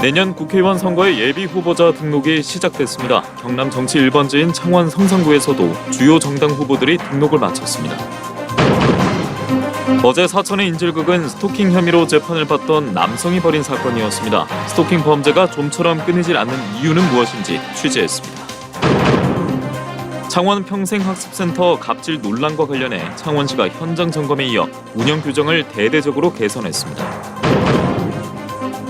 내년 국회의원 선거의 예비 후보자 등록이 시작됐습니다. 경남 정치 1번지인 창원 성산구에서도 주요 정당 후보들이 등록을 마쳤습니다. 어제 사천의 인질극은 스토킹 혐의로 재판을 받던 남성이 벌인 사건이었습니다. 스토킹 범죄가 좀처럼 끊이질 않는 이유는 무엇인지 취재했습니다. 창원 평생학습센터 갑질 논란과 관련해 창원시가 현장 점검에 이어 운영 규정을 대대적으로 개선했습니다.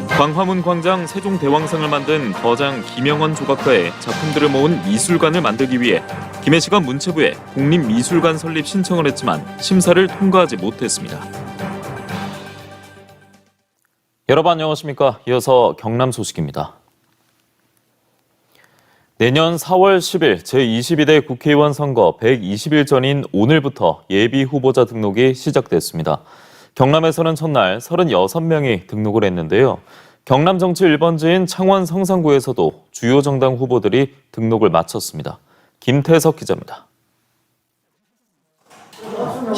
광화문 광장 세종대왕상을 만든 거장 김영원 조각가의 작품들을 모은 미술관을 만들기 위해 김해시가 문체부에 국립미술관 설립 신청을 했지만 심사를 통과하지 못했습니다. 여러분 안녕하십니까? 이어서 경남 소식입니다. 내년 4월 10일 제22대 국회의원 선거 120일 전인 오늘부터 예비 후보자 등록이 시작됐습니다. 경남에서는 첫날 36명이 등록을 했는데요. 경남 정치 1번지인 창원 성산구에서도 주요 정당 후보들이 등록을 마쳤습니다. 김태석 기자입니다.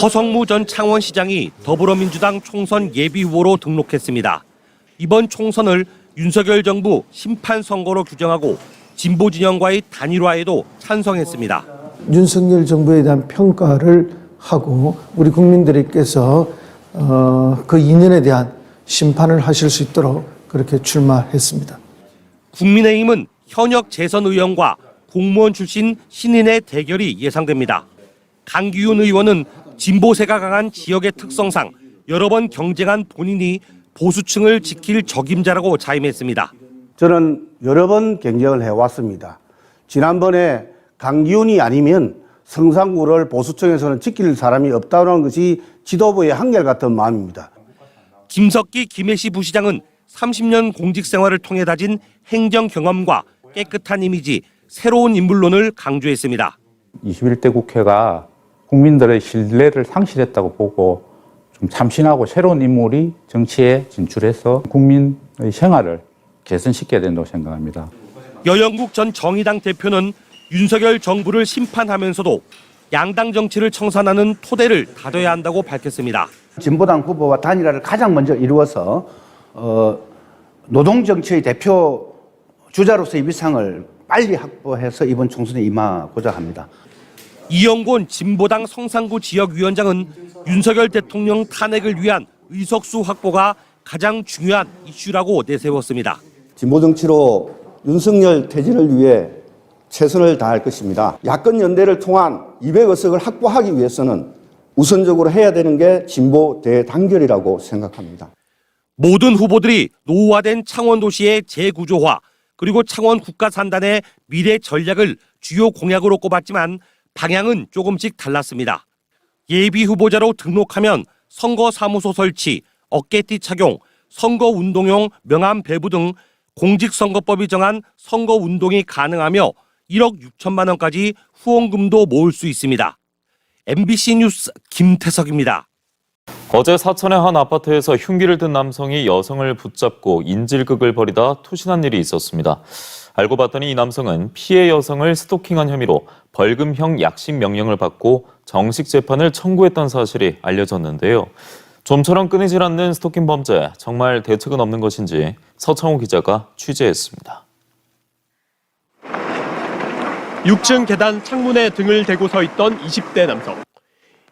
허성무 전 창원시장이 더불어민주당 총선 예비후보로 등록했습니다. 이번 총선을 윤석열 정부 심판선거로 규정하고 진보 진영과의 단일화에도 찬성했습니다. 윤석열 정부에 대한 평가를 하고 우리 국민들께서 그 이년에 대한 심판을 하실 수 있도록 그렇게 출마했습니다. 국민의힘은 현역 재선 의원과 공무원 출신 신인의 대결이 예상됩니다. 강기훈 의원은 진보세가 강한 지역의 특성상 여러 번 경쟁한 본인이 보수층을 지킬 적임자라고 자임했습니다. 저는 여러 번 경쟁을 해왔습니다. 지난번에 강기훈이 아니면 성산구를 보수층에서는 지킬 사람이 없다는 것이 지도부의 한결같은 마음입니다. 김석기 김해시 부시장은 30년 공직 생활을 통해 다진 행정 경험과 깨끗한 이미지, 새로운 인물론을 강조했습니다. 21대 국회가 국민들의 신뢰를 상실했다고 보고 좀 참신하고 새로운 인물이 정치에 진출해서 국민의 생활을 개선시켜야 된다고 생각합니다. 여영국 전 정의당 대표는 윤석열 정부를 심판하면서도 양당 정치를 청산하는 토대를 다져야 한다고 밝혔습니다. 진보당 후보와 단일화를 가장 먼저 이루어서 노동정치의 대표 주자로서의 위상을 빨리 확보해서 이번 총선에 임하고자 합니다. 이영곤 진보당 성산구 지역위원장은 윤석열 대통령 탄핵을 위한 의석수 확보가 가장 중요한 이슈라고 내세웠습니다. 진보정치로 윤석열 퇴진을 위해 최선을 다할 것입니다. 야권 연대를 통한 200의석을 확보하기 위해서는 우선적으로 해야 되는 게 진보 대단결이라고 생각합니다. 모든 후보들이 노후화된 창원 도시의 재구조화 그리고 창원 국가산단의 미래 전략을 주요 공약으로 꼽았지만 방향은 조금씩 달랐습니다. 예비 후보자로 등록하면 선거사무소 설치, 어깨띠 착용, 선거운동용 명함 배부 등 공직선거법이 정한 선거운동이 가능하며 1억 6천만 원까지 후원금도 모을 수 있습니다. MBC 뉴스 김태석입니다. 어제 사천의 한 아파트에서 흉기를 든 남성이 여성을 붙잡고 인질극을 벌이다 투신한 일이 있었습니다. 알고 봤더니 이 남성은 피해 여성을 스토킹한 혐의로 벌금형 약식 명령을 받고 정식 재판을 청구했던 사실이 알려졌는데요. 좀처럼 끊이질 않는 스토킹 범죄, 정말 대책은 없는 것인지 서창호 기자가 취재했습니다. 6층 계단 창문에 등을 대고 서 있던 20대 남성.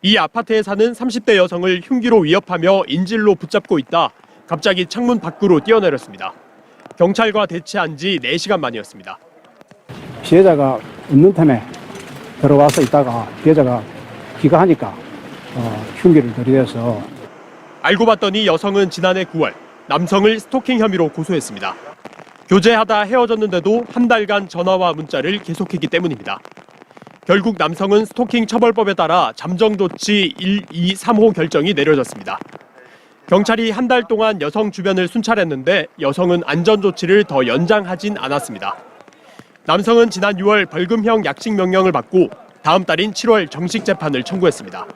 이 아파트에 사는 30대 여성을 흉기로 위협하며 인질로 붙잡고 있다 갑자기 창문 밖으로 뛰어내렸습니다. 경찰과 대치한 지 4시간 만이었습니다. 피해자가 없는 틈에 들어와서 있다가 피해자가 귀가하니까 흉기를 들이대서 알고 봤더니 여성은 지난해 9월 남성을 스토킹 혐의로 고소했습니다. 교제하다 헤어졌는데도 한 달간 전화와 문자를 계속했기 때문입니다. 결국 남성은 스토킹 처벌법에 따라 잠정조치 1, 2, 3호 결정이 내려졌습니다. 경찰이 한 달 동안 여성 주변을 순찰했는데 여성은 안전조치를 더 연장하진 않았습니다. 남성은 지난 6월 벌금형 약식 명령을 받고 다음 달인 7월 정식 재판을 청구했습니다.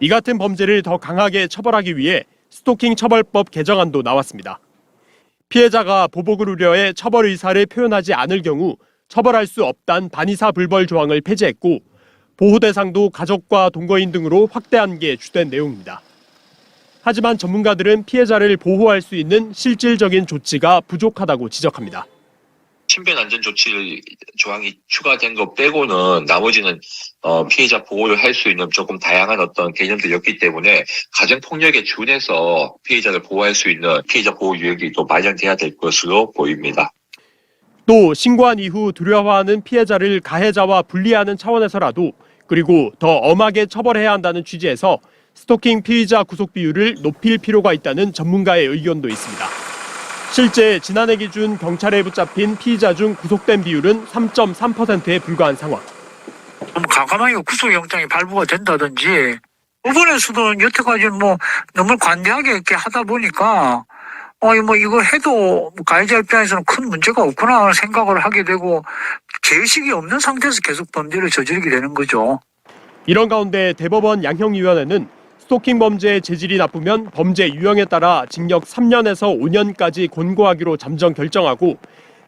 이 같은 범죄를 더 강하게 처벌하기 위해 스토킹 처벌법 개정안도 나왔습니다. 피해자가 보복을 우려해 처벌 의사를 표현하지 않을 경우 처벌할 수 없단 반의사 불벌 조항을 폐지했고 보호 대상도 가족과 동거인 등으로 확대한 게 주된 내용입니다. 하지만 전문가들은 피해자를 보호할 수 있는 실질적인 조치가 부족하다고 지적합니다. 신변 안전 조치 조항이 추가된 것 빼고는 나머지는 피해자 보호를 할 수 있는 조금 다양한 어떤 개념들이었기 때문에 가정 폭력에 준해서 피해자를 보호할 수 있는 피해자 보호 유역이 또 마련돼야 될 것으로 보입니다. 또 신고한 이후 두려워하는 피해자를 가해자와 분리하는 차원에서라도 그리고 더 엄하게 처벌해야 한다는 취지에서 스토킹 피의자 구속 비율을 높일 필요가 있다는 전문가의 의견도 있습니다. 실제 지난해 기준 경찰에 붙잡힌 피의자 중 구속된 비율은 3.3%에 불과한 상황. 과감하게 구속영장이 발부가 된다든지 법원에서도 여태까지 너무 관대하게 이렇게 하다 보니까 이거 해도 가해자 입장에서는 큰 문제가 없구나 생각을 하게 되고 죄의식이 없는 상태에서 계속 범죄를 저지르게 되는 거죠. 이런 가운데 대법원 양형위원회는 스토킹 범죄의 재질이 나쁘면 범죄 유형에 따라 징역 3년에서 5년까지 권고하기로 잠정 결정하고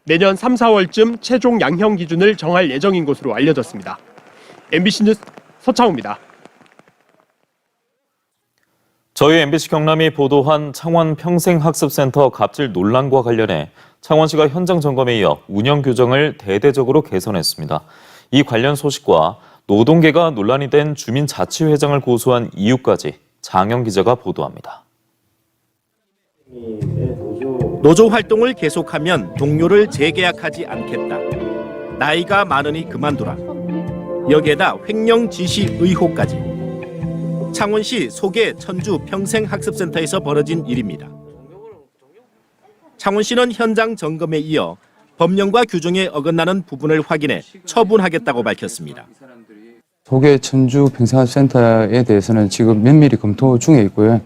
내년 3, 4월쯤 최종 양형 기준을 정할 예정인 것으로 알려졌습니다. MBC 뉴스 서창우입니다. 저희 MBC 경남이 보도한 창원 평생학습센터 갑질 논란과 관련해 창원시가 현장 점검에 이어 운영 규정을 대대적으로 개선했습니다. 이 관련 소식과 노동계가 논란이 된 주민자치회장을 고소한 이유까지 장영 기자가 보도합니다. 노조 활동을 계속하면 동료를 재계약하지 않겠다. 나이가 많으니 그만두라. 여기에다 횡령 지시 의혹까지. 창원시 소계 천주 평생학습센터에서 벌어진 일입니다. 창원시는 현장 점검에 이어 법령과 규정에 어긋나는 부분을 확인해 처분하겠다고 밝혔습니다. 소계 천주 평생학습센터에 대해서는 지금 면밀히 검토 중에 있고요.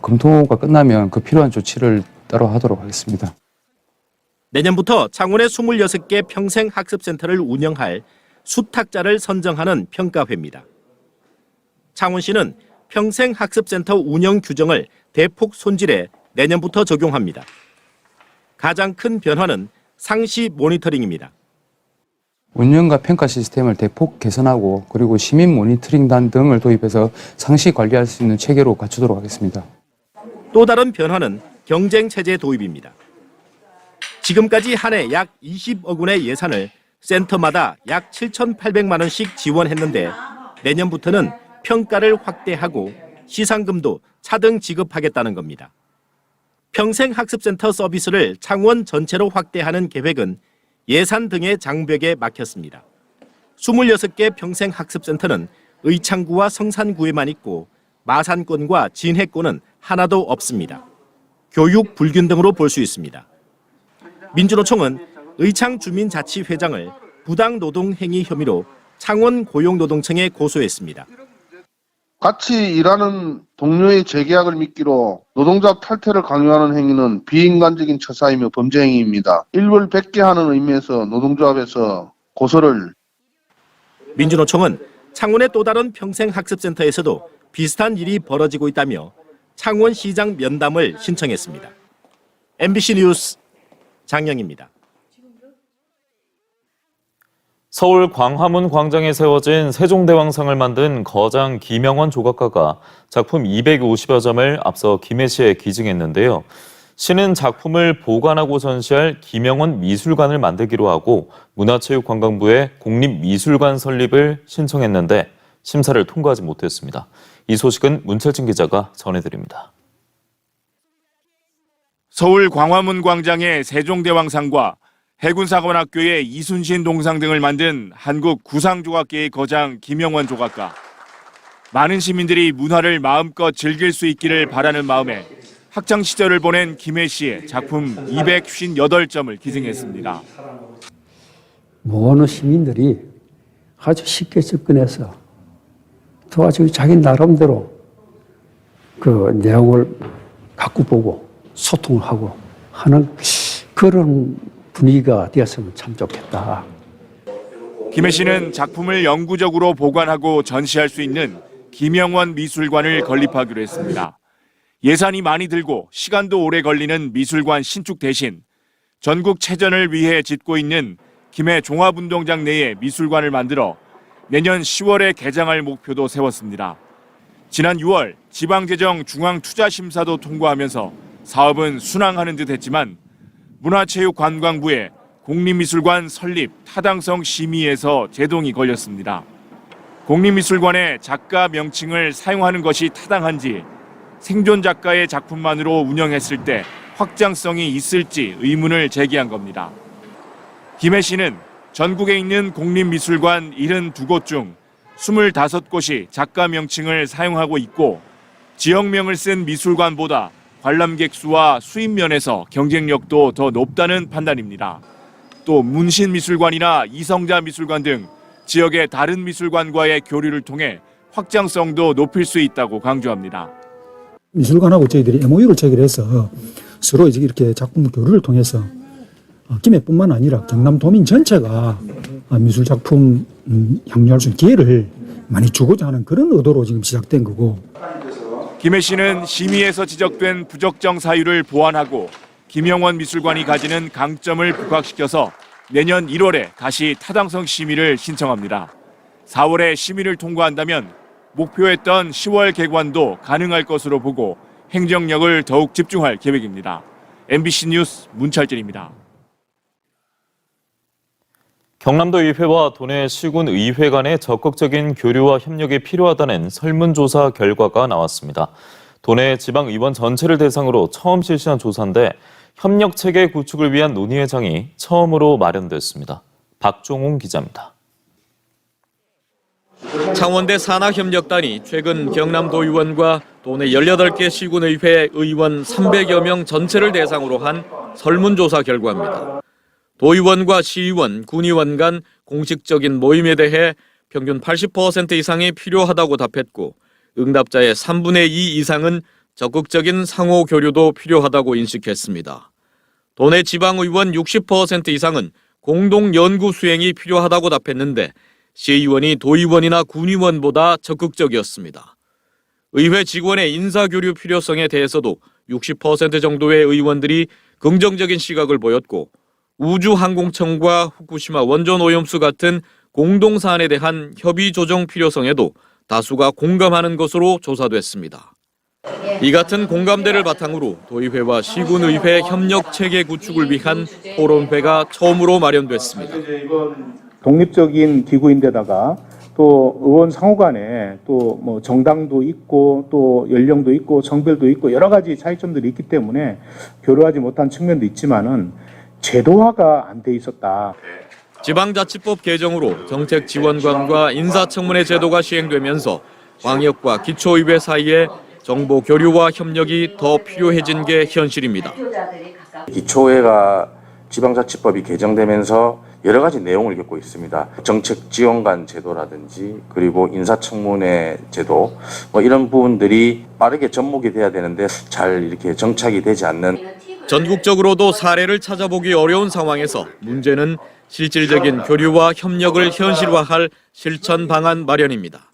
검토가 끝나면 그 필요한 조치를 따로 하도록 하겠습니다. 내년부터 창원의 26개 평생학습센터를 운영할 수탁자를 선정하는 평가회입니다. 창원시는 평생학습센터 운영 규정을 대폭 손질해 내년부터 적용합니다. 가장 큰 변화는 상시 모니터링입니다. 운영과 평가 시스템을 대폭 개선하고 그리고 시민 모니터링단 등을 도입해서 상시 관리할 수 있는 체계로 갖추도록 하겠습니다. 또 다른 변화는 경쟁체제 도입입니다. 지금까지 한 해 약 20억 원의 예산을 센터마다 약 7,800만 원씩 지원했는데 내년부터는 평가를 확대하고 시상금도 차등 지급하겠다는 겁니다. 평생학습센터 서비스를 창원 전체로 확대하는 계획은 예산 등의 장벽에 막혔습니다. 26개 평생학습센터는 의창구와 성산구에만 있고 마산권과 진해권은 하나도 없습니다. 교육 불균등으로 볼 수 있습니다. 민주노총은 의창 주민자치회장을 부당노동 행위 혐의로 창원 고용노동청에 고소했습니다. 같이 일하는 동료의 재계약을 미끼로 노동자 탈퇴를 강요하는 행위는 비인간적인 처사이며 범죄 행위입니다. 일벌 100개 하는 의미에서 노동조합에서 고소를. 민주노총은 창원의 또 다른 평생학습센터에서도 비슷한 일이 벌어지고 있다며 창원시장 면담을 신청했습니다. MBC 뉴스 장영입니다. 서울 광화문 광장에 세워진 세종대왕상을 만든 거장 김영원 조각가가 작품 250여 점을 앞서 김해 시에 기증했는데요. 시는 작품을 보관하고 전시할 김영원 미술관을 만들기로 하고 문화체육관광부에 국립미술관 설립을 신청했는데 심사를 통과하지 못했습니다. 이 소식은 문철진 기자가 전해드립니다. 서울 광화문 광장에 세종대왕상과 해군사관학교의 이순신 동상 등을 만든 한국 구상조각계의 거장 김영원 조각가. 많은 시민들이 문화를 마음껏 즐길 수 있기를 바라는 마음에 학창 시절을 보낸 김해 씨의 작품 258점을 기증했습니다. 모든 시민들이 아주 쉽게 접근해서 도와주고 자기 나름대로 그 내용을 갖고 보고 소통하고 하는 그런 분위기가 되었으면 참 좋겠다. 김해 씨는 작품을 영구적으로 보관하고 전시할 수 있는 김영원 미술관을 건립하기로 했습니다. 예산이 많이 들고 시간도 오래 걸리는 미술관 신축 대신 전국 체전을 위해 짓고 있는 김해 종합운동장 내에 미술관을 만들어 내년 10월에 개장할 목표도 세웠습니다. 지난 6월 지방재정중앙투자심사도 통과하면서 사업은 순항하는 듯 했지만 문화체육관광부의 공립미술관 설립 타당성 심의에서 제동이 걸렸습니다. 공립미술관의 작가 명칭을 사용하는 것이 타당한지, 생존 작가의 작품만으로 운영했을 때 확장성이 있을지 의문을 제기한 겁니다. 김해 씨는 전국에 있는 공립미술관 72곳 중 25곳이 작가 명칭을 사용하고 있고 지역명을 쓴 미술관보다 관람객 수와 수입 면에서 경쟁력도 더 높다는 판단입니다. 또 문신미술관이나 이성자 미술관 등 지역의 다른 미술관과의 교류를 통해 확장성도 높일 수 있다고 강조합니다. 미술관하고 저희들이 MOU를 체결해서 서로 이렇게 작품 교류를 통해서 김해뿐만 아니라 경남 도민 전체가 미술 작품 향유할 수 있는 기회를 많이 주고자 하는 그런 의도로 지금 시작된 거고. 김해 씨는 심의에서 지적된 부적정 사유를 보완하고 김영원 미술관이 가지는 강점을 부각시켜서 내년 1월에 다시 타당성 심의를 신청합니다. 4월에 심의를 통과한다면 목표했던 10월 개관도 가능할 것으로 보고 행정력을 더욱 집중할 계획입니다. MBC 뉴스 문철진입니다. 경남도 의회와 도내 시군 의회 간의 적극적인 교류와 협력이 필요하다는 설문조사 결과가 나왔습니다. 도내 지방의원 전체를 대상으로 처음 실시한 조사인데 협력체계 구축을 위한 논의회장이 처음으로 마련됐습니다. 박종홍 기자입니다. 창원대 산학협력단이 최근 경남도 의원과 도내 18개 시군의회 의원 300여 명 전체를 대상으로 한 설문조사 결과입니다. 도의원과 시의원, 군의원 간 공식적인 모임에 대해 평균 80% 이상이 필요하다고 답했고 응답자의 3분의 2 이상은 적극적인 상호 교류도 필요하다고 인식했습니다. 도내 지방의원 60% 이상은 공동 연구 수행이 필요하다고 답했는데 시의원이 도의원이나 군의원보다 적극적이었습니다. 의회 직원의 인사교류 필요성에 대해서도 60% 정도의 의원들이 긍정적인 시각을 보였고 우주항공청과 후쿠시마 원전 오염수 같은 공동 사안에 대한 협의 조정 필요성에도 다수가 공감하는 것으로 조사됐습니다. 이 같은 공감대를 바탕으로 도의회와 시군의회 협력 체계 구축을 위한 토론회가 처음으로 마련됐습니다. 독립적인 기구인데다가 또 의원 상호 간에 또 뭐 정당도 있고 또 연령도 있고 성별도 있고 여러 가지 차이점들이 있기 때문에 교류하지 못한 측면도 있지만은 제도화가 안 돼 있었다. 지방자치법 개정으로 정책지원관과 인사청문회 제도가 시행되면서 광역과 기초의회 사이에 정보 교류와 협력이 더 필요해진 게 현실입니다. 기초의회가 지방자치법이 개정되면서 여러 가지 내용을 겪고 있습니다. 정책지원관 제도라든지 그리고 인사청문회 제도 이런 부분들이 빠르게 접목이 돼야 되는데 잘 이렇게 정착이 되지 않는. 전국적으로도 사례를 찾아보기 어려운 상황에서 문제는 실질적인 교류와 협력을 현실화할 실천 방안 마련입니다.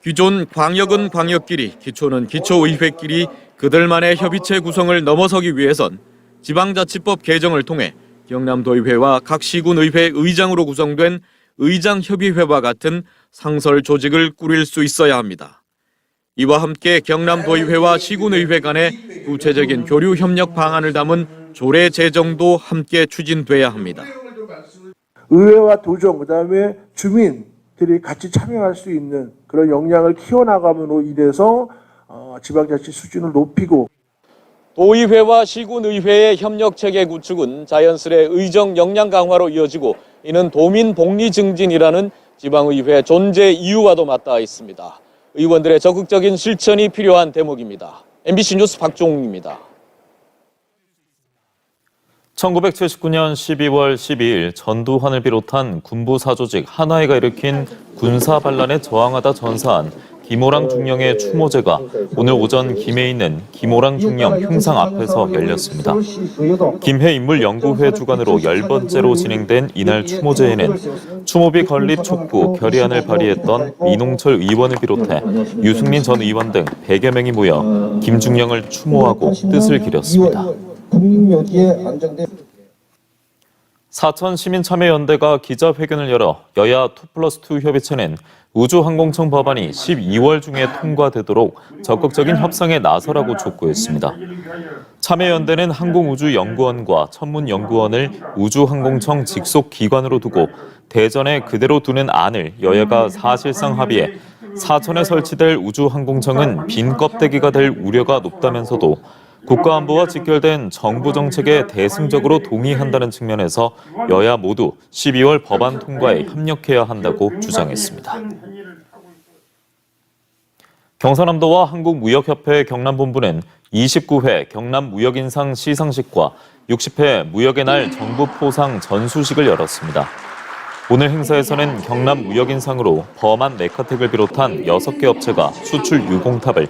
기존 광역은 광역끼리, 기초는 기초의회끼리 그들만의 협의체 구성을 넘어서기 위해선 지방자치법 개정을 통해 경남도의회와 각 시군의회 의장으로 구성된 의장협의회와 같은 상설 조직을 꾸릴 수 있어야 합니다. 이와 함께 경남도의회와 시군의회 간의 구체적인 교류 협력 방안을 담은 조례 제정도 함께 추진돼야 합니다. 의회와 도정, 그다음에 주민들이 같이 참여할 수 있는 그런 역량을 키워나감으로 인해서 지방자치 수준을 높이고 도의회와 시군의회의 협력체계 구축은 자연스레 의정 역량 강화로 이어지고 이는 도민 복리 증진이라는 지방의회 존재 이유와도 맞닿아 있습니다. 의원들의 적극적인 실천이 필요한 대목입니다. MBC 뉴스 박종웅입니다. 1979년 12월 12일 전두환을 비롯한 군부 사조직 한화회가 일으킨 군사 반란에 저항하다 전사한 김호랑 중령의 추모제가 오늘 오전 김해에 있는 김호랑 중령 흉상 앞에서 열렸습니다. 김해인물연구회 주관으로 10번째로 진행된 이날 추모제에는 추모비 건립 촉구 결의안을 발의했던 이농철 의원을 비롯해 유승민 전 의원 등 100여 명이 모여 김중령을 추모하고 뜻을 기렸습니다. 사천시민참여연대가 기자회견을 열어 여야 2+2 협의체는 우주항공청 법안이 12월 중에 통과되도록 적극적인 협상에 나서라고 촉구했습니다. 참여연대는 항공우주연구원과 천문연구원을 우주항공청 직속 기관으로 두고 대전에 그대로 두는 안을 여야가 사실상 합의해 사천에 설치될 우주항공청은 빈 껍데기가 될 우려가 높다면서도 국가안보와 직결된 정부 정책에 대승적으로 동의한다는 측면에서 여야 모두 12월 법안 통과에 협력해야 한다고 주장했습니다. 경상남도와 한국무역협회 경남본부는 29회 경남무역인상 시상식과 60회 무역의 날 정부 포상 전수식을 열었습니다. 오늘 행사에서는 경남무역인상으로 범한 네카텍을 비롯한 6개 업체가 수출 유공탑을,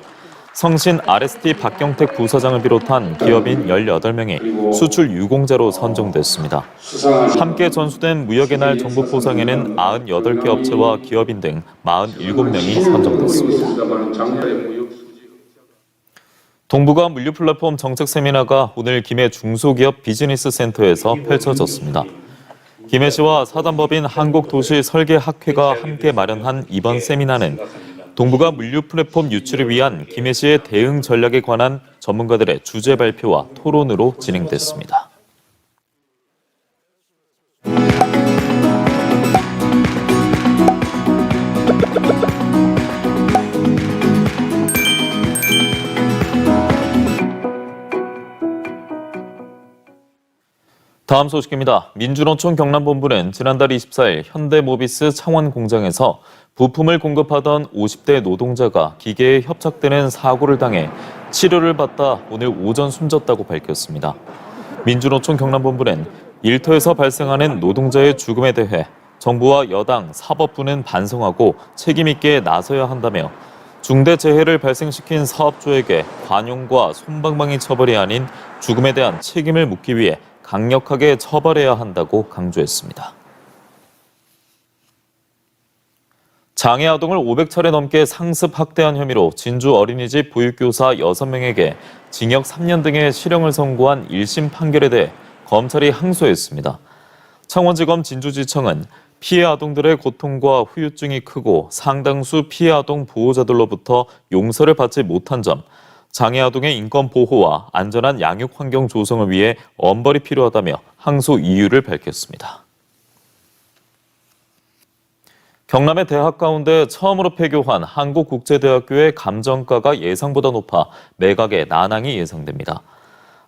성신 RST 박경택 부사장을 비롯한 기업인 18명이 수출 유공자로 선정됐습니다. 함께 전수된 무역의 날 정부 포상에는 98개 업체와 기업인 등 47명이 선정됐습니다. 동북아 물류 플랫폼 정책 세미나가 오늘 김해 중소기업 비즈니스 센터에서 펼쳐졌습니다. 김해시와 사단법인 한국도시설계학회가 함께 마련한 이번 세미나는 동북아 물류 플랫폼 유치를 위한 김해시의 대응 전략에 관한 전문가들의 주제 발표와 토론으로 진행됐습니다. 다음 소식입니다. 민주노총 경남본부는 지난달 24일 현대모비스 창원 공장에서 부품을 공급하던 50대 노동자가 기계에 협착되는 사고를 당해 치료를 받다 오늘 오전 숨졌다고 밝혔습니다. 민주노총 경남본부는 일터에서 발생하는 노동자의 죽음에 대해 정부와 여당, 사법부는 반성하고 책임 있게 나서야 한다며 중대재해를 발생시킨 사업주에게 관용과 솜방망이 처벌이 아닌 죽음에 대한 책임을 묻기 위해 강력하게 처벌해야 한다고 강조했습니다. 장애 아동을 500차례 넘게 상습 학대한 혐의로 진주 어린이집 보육교사 6명에게 징역 3년 등의 실형을 선고한 1심 판결에 대해 검찰이 항소했습니다. 창원지검 진주지청은 피해 아동들의 고통과 후유증이 크고 상당수 피해 아동 보호자들로부터 용서를 받지 못한 점, 장애 아동의 인권 보호와 안전한 양육 환경 조성을 위해 엄벌이 필요하다며 항소 이유를 밝혔습니다. 경남의 대학 가운데 처음으로 폐교한 한국국제대학교의 감정가가 예상보다 높아 매각의 난항이 예상됩니다.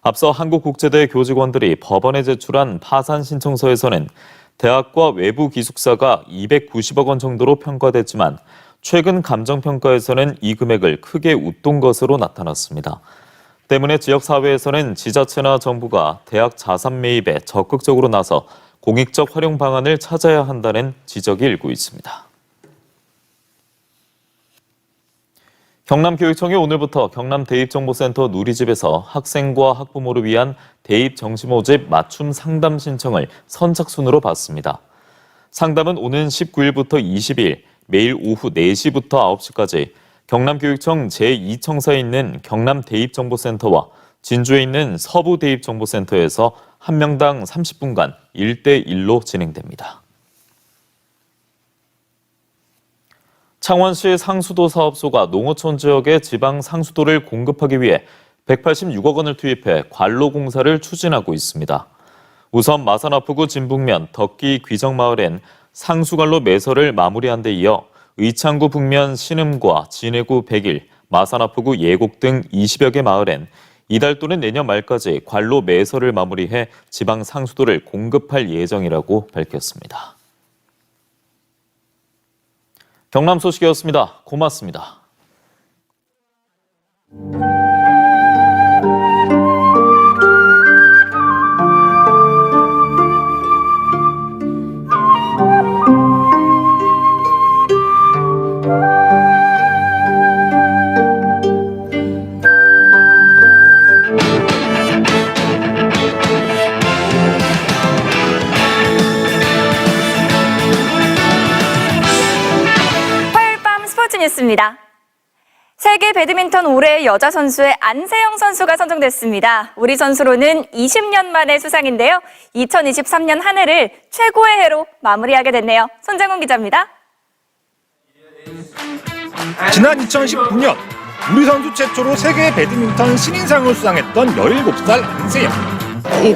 앞서 한국국제대 교직원들이 법원에 제출한 파산 신청서에서는 대학과 외부 기숙사가 290억 원 정도로 평가됐지만 최근 감정평가에서는 이 금액을 크게 웃돈 것으로 나타났습니다. 때문에 지역사회에서는 지자체나 정부가 대학 자산 매입에 적극적으로 나서 공익적 활용 방안을 찾아야 한다는 지적이 일고 있습니다. 경남교육청이 오늘부터 경남대입정보센터 누리집에서 학생과 학부모를 위한 대입정시 모집 맞춤 상담 신청을 선착순으로 받습니다. 상담은 오는 19일부터 20일 매일 오후 4시부터 9시까지 경남교육청 제2청사에 있는 경남대입정보센터와 진주에 있는 서부대입정보센터에서 한 명당 30분간 1대1로 진행됩니다. 창원시 상수도 사업소가 농어촌 지역에 지방 상수도를 공급하기 위해 186억 원을 투입해 관로 공사를 추진하고 있습니다. 우선 마산아프구 진북면 덕기 귀정마을엔 상수관로 매설을 마무리한 데 이어 의창구 북면 신음과 진해구 백일, 마산아프구 예곡 등 20여 개 마을엔 이달 또는 내년 말까지 관로 매설을 마무리해 지방 상수도를 공급할 예정이라고 밝혔습니다. 경남 소식이었습니다. 고맙습니다. 뉴스입니다. 세계 배드민턴 올해의 여자 선수의 안세영 선수가 선정됐습니다. 우리 선수로는 20년 만의 수상인데요. 2023년 한 해를 최고의 해로 마무리하게 됐네요. 손정훈 기자입니다. 지난 2019년 우리 선수 최초로 세계 배드민턴 신인상을 수상했던 17살 안세영.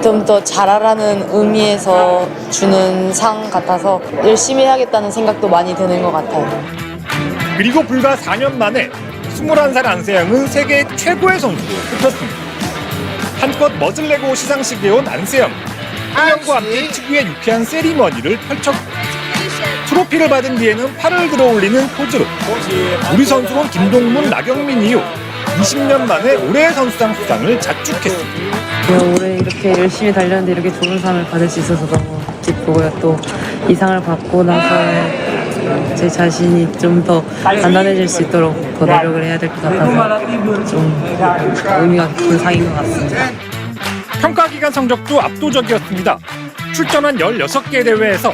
좀 더 잘하라는 의미에서 주는 상 같아서 열심히 해야겠다는 생각도 많이 드는 것 같아요. 그리고 불과 4년 만에 21살 안세영은 세계 최고의 선수로 꼽혔습니다. 한껏 멋을 내고 시상식에 온 안세영. 한영과 함께 특유의 유쾌한 세리머니를 펼쳤고 트로피를 받은 뒤에는 팔을 들어 올리는 포즈로 우리 선수는 김동문, 나경민 이후 20년 만에 올해의 선수상 수상을 자축했습니다. 올해 이렇게 열심히 달렸는데 이렇게 좋은 상을 받을 수 있어서 너무 기쁘고요. 또 이 상을 받고 나서 제 자신이 좀 더 단단해질 수 있도록 더 노력을 해야 될 것 같아서 좀 의미가 깊은 상인 것 같습니다. 평가 기간 성적도 압도적이었습니다. 출전한 16개 대회에서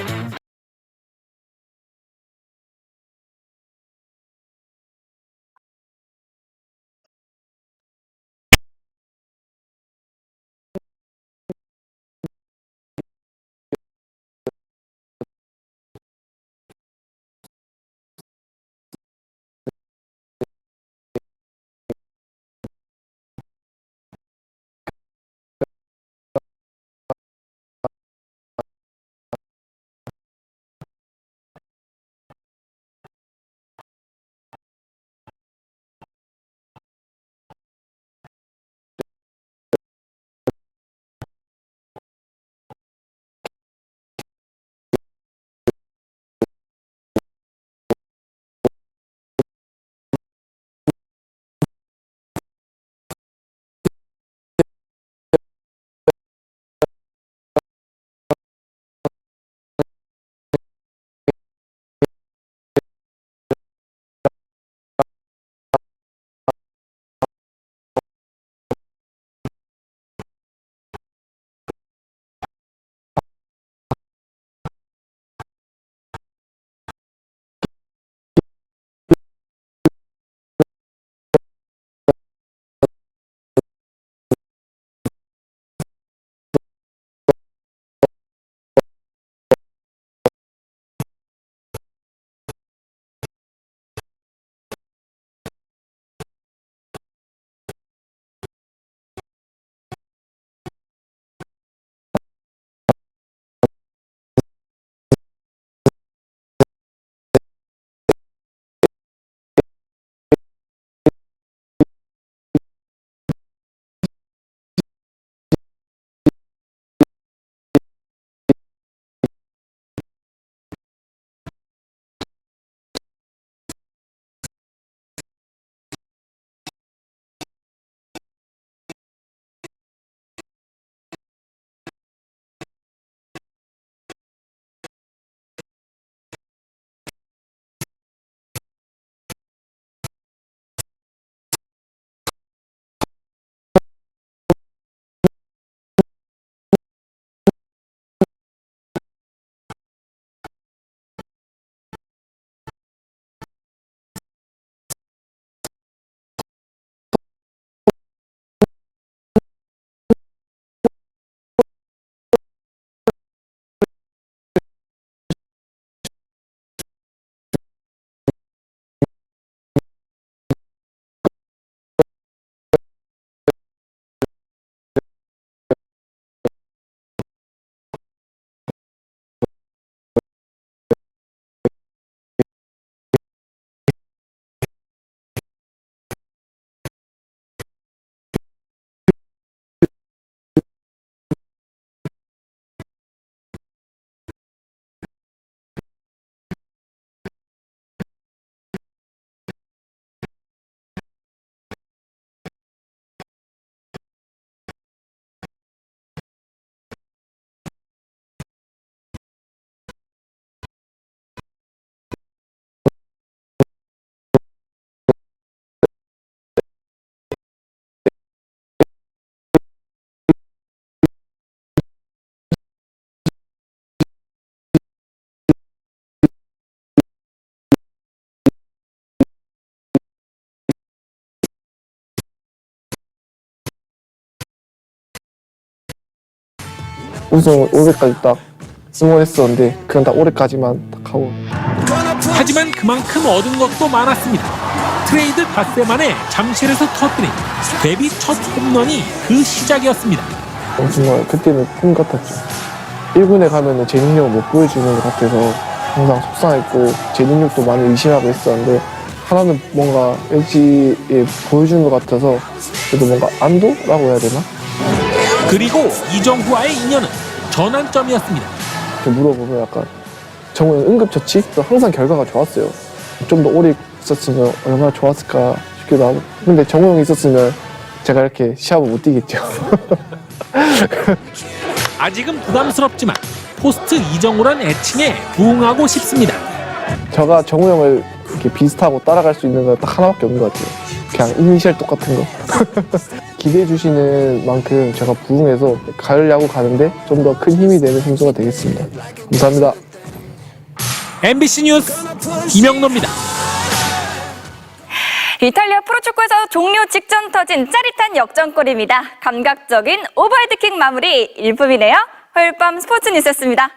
우승을 올해까지 딱 응원했었는데 그건 다 올해까지만 딱 하고 하지만 그만큼 얻은 것도 많았습니다. 트레이드 닷새 만에 잠실에서 터뜨린 데뷔 첫 홈런이 그 시작이었습니다. 정말 그때는 꿈 같았죠. 1군에 가면 제 능력을 못 보여주는 것 같아서 항상 속상했고 제 능력도 많이 의심하고 있었는데 하나는 뭔가 LG에 보여주는 것 같아서 그래도 뭔가 안도라고 해야 되나? 그리고 이정후와의 인연은 전환점이었습니다. 이렇게 물어보면 약간 정우는 응급처치? 항상 결과가 좋았어요. 좀 더 오래 있었으면 얼마나 좋았을까 싶기도 하고 근데 정우 형이 있었으면 제가 이렇게 시합을 못 뛰겠죠. 아직은 부담스럽지만 포스트 이정우란 애칭에 부응하고 싶습니다. 제가 정우 형을 이렇게 비슷하고 따라갈 수 있는 건 딱 하나밖에 없는 것 같아요. 그냥 이니셜 똑같은 거. 기대해 주시는 만큼 제가 부응해서 가을 야구 가는데 좀 더 큰 힘이 되는 선수가 되겠습니다. 감사합니다. MBC 뉴스 김영노입니다. 이탈리아 프로축구에서 종료 직전 터진 짜릿한 역전골입니다. 감각적인 오버헤드킥 마무리 일품이네요. 화요일 밤 스포츠 뉴스였습니다.